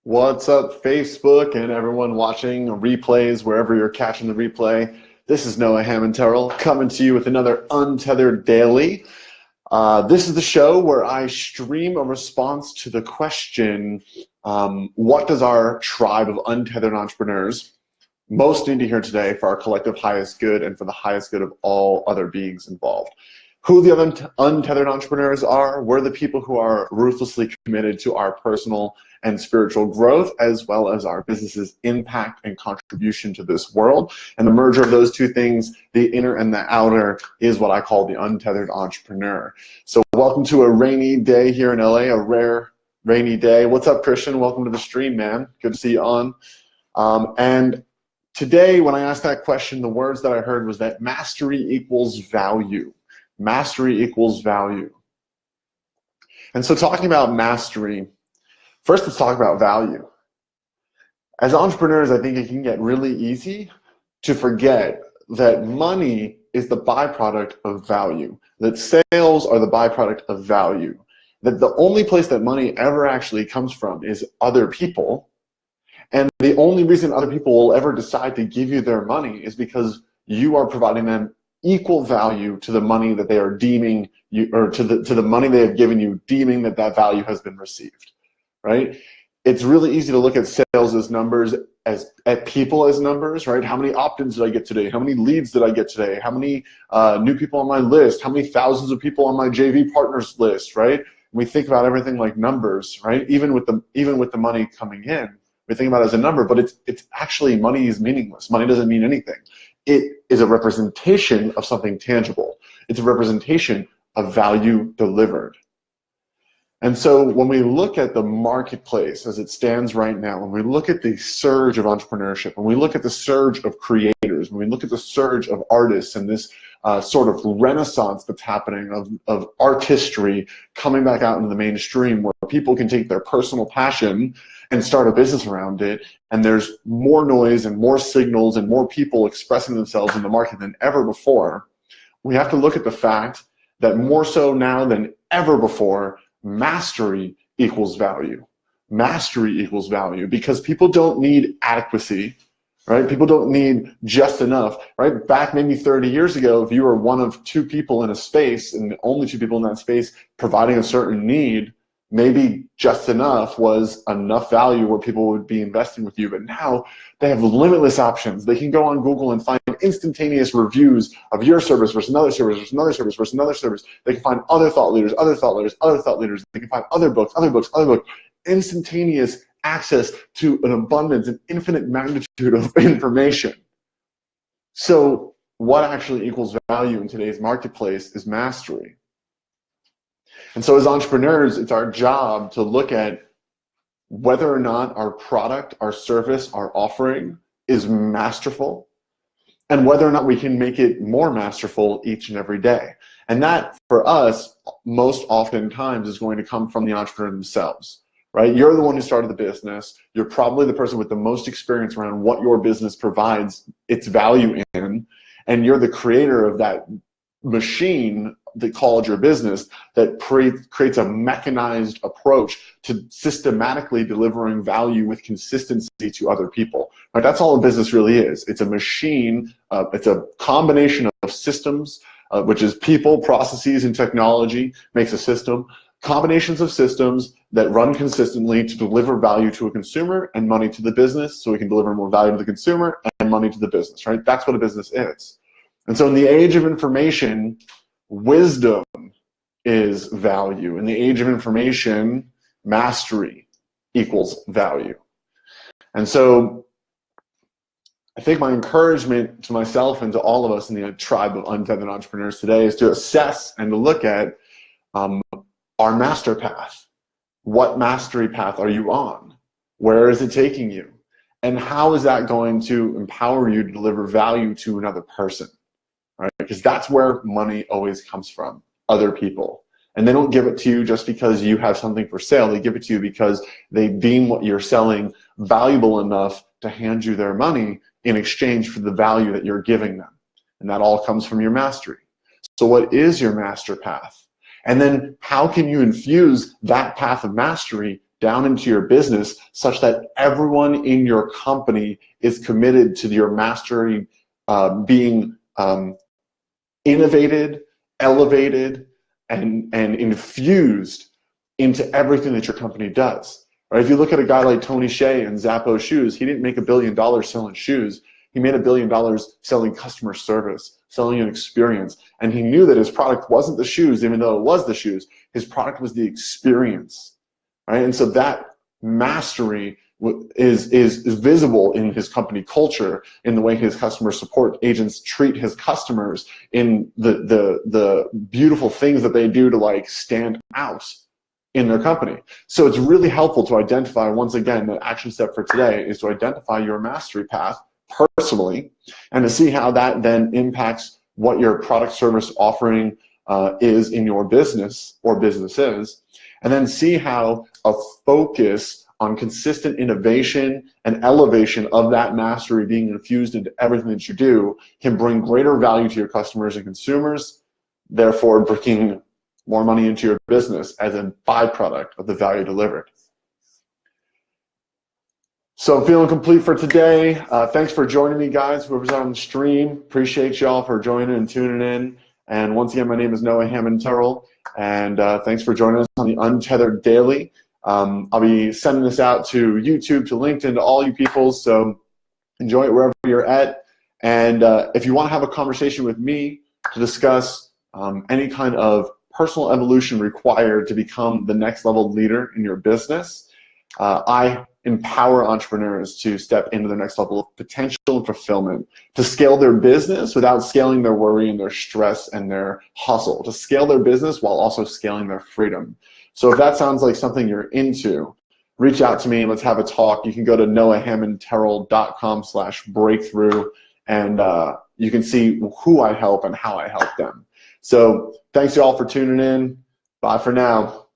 What's up, Facebook and everyone watching replays wherever you're catching the replay? This is Noah Hammond coming to you with another Untethered Daily. This is the show where I stream a response to the question, what does our tribe of untethered entrepreneurs most need to hear today for our collective highest good and for the highest good of all other beings involved? Who the other untethered entrepreneurs are? We're the people who are ruthlessly committed to our personal and spiritual growth, as well as our business's impact and contribution to this world. And the merger of those two things, the inner and the outer, is what I call the untethered entrepreneur. So welcome to a rainy day here in LA, a rare rainy day. What's up, Christian? Welcome to the stream, man. Good to see you on. And today, when I asked that question, the words that I heard was that mastery equals value. Mastery equals value. And so talking about mastery, first let's talk about value. As entrepreneurs, I think it can get really easy to forget that money is the byproduct of value, that sales are the byproduct of value, that the only place that money ever actually comes from is other people, and the only reason other people will ever decide to give you their money is because you are providing them equal value to the money that they are deeming you, or to the money they have given you, deeming that that value has been received, right? It's really easy to look at sales as numbers, at people as numbers, right? How many opt-ins did I get today? How many leads did I get today? How many new people on my list? How many thousands of people on my JV partners list, right? We think about everything like numbers, right? Even with the money coming in, we think about it as a number, but it's actually, money is meaningless. Money doesn't mean anything. It is a representation of something tangible. It's a representation of value delivered. And so when we look at the marketplace as it stands right now, when we look at the surge of entrepreneurship, when we look at the surge of creators, when we look at the surge of artists and this sort of renaissance that's happening of artistry coming back out into the mainstream, where people can take their personal passion and start a business around it, and there's more noise and more signals and more people expressing themselves in the market than ever before, we have to look at the fact that more so now than ever before, mastery equals value. Mastery equals value, because people don't need adequacy, right? People don't need just enough, right? Back maybe 30 years ago, if you were one of two people in a space and only two people in that space providing a certain need, maybe just enough was enough value where people would be investing with you. But now they have limitless options. They can go on Google and find instantaneous reviews of your service versus another service versus another service versus another service. They can find other thought leaders, other thought leaders, other thought leaders. They can find other books, other books, other books. Instantaneous access to an abundance, an infinite magnitude of information. So what actually equals value in today's marketplace is mastery. And so as entrepreneurs, it's our job to look at whether or not our product, our service, our offering is masterful, and whether or not we can make it more masterful each and every day. And that, for us, most oftentimes is going to come from the entrepreneur themselves, right? You're the one who started the business. You're probably the person with the most experience around what your business provides its value in, and you're the creator of that machine they call your business that creates a mechanized approach to systematically delivering value with consistency to other people. Right? That's all a business really is. It's a machine. It's a combination of systems, which is people, processes, and technology makes a system. Combinations of systems that run consistently to deliver value to a consumer and money to the business, so we can deliver more value to the consumer and money to the business. Right? That's what a business is. And so in the age of information, wisdom is value. In the age of information, mastery equals value. And so I think my encouragement to myself and to all of us in the tribe of untethered entrepreneurs today is to assess and to look at our master path. What mastery path are you on? Where is it taking you? And how is that going to empower you to deliver value to another person? Right? Because that's where money always comes from, other people. And they don't give it to you just because you have something for sale. They give it to you because they deem what you're selling valuable enough to hand you their money in exchange for the value that you're giving them. And that all comes from your mastery. So what is your master path? And then how can you infuse that path of mastery down into your business such that everyone in your company is committed to your mastery being innovated, elevated, and infused into everything that your company does. Right? If you look at a guy like Tony Hsieh and Zappos Shoes, he didn't make $1 billion selling shoes. He made $1 billion selling customer service, selling an experience. And he knew that his product wasn't the shoes, even though it was the shoes. His product was the experience. Right? And so that mastery is visible in his company culture, in the way his customer support agents treat his customers, in the beautiful things that they do to like stand out in their company. So it's really helpful to identify, once again, the action step for today is to identify your mastery path personally, and to see how that then impacts what your product service offering is in your business or businesses, and then see how a focus on consistent innovation and elevation of that mastery being infused into everything that you do can bring greater value to your customers and consumers, therefore bringing more money into your business as a byproduct of the value delivered. So I'm feeling complete for today. Thanks for joining me, guys, whoever's on the stream. Appreciate y'all for joining and tuning in. And once again, my name is Noah Hammond Terrell, and thanks for joining us on the Untethered Daily. I'll be sending this out to YouTube, to LinkedIn, to all you people, so enjoy it wherever you're at. And if you want to have a conversation with me to discuss any kind of personal evolution required to become the next level leader in your business, I empower entrepreneurs to step into the next level of potential and fulfillment, to scale their business without scaling their worry and their stress and their hustle, to scale their business while also scaling their freedom. So if that sounds like something you're into, reach out to me and let's have a talk. You can go to noahhammondterrell.com/breakthrough, and you can see who I help and how I help them. So thanks y'all for tuning in. Bye for now.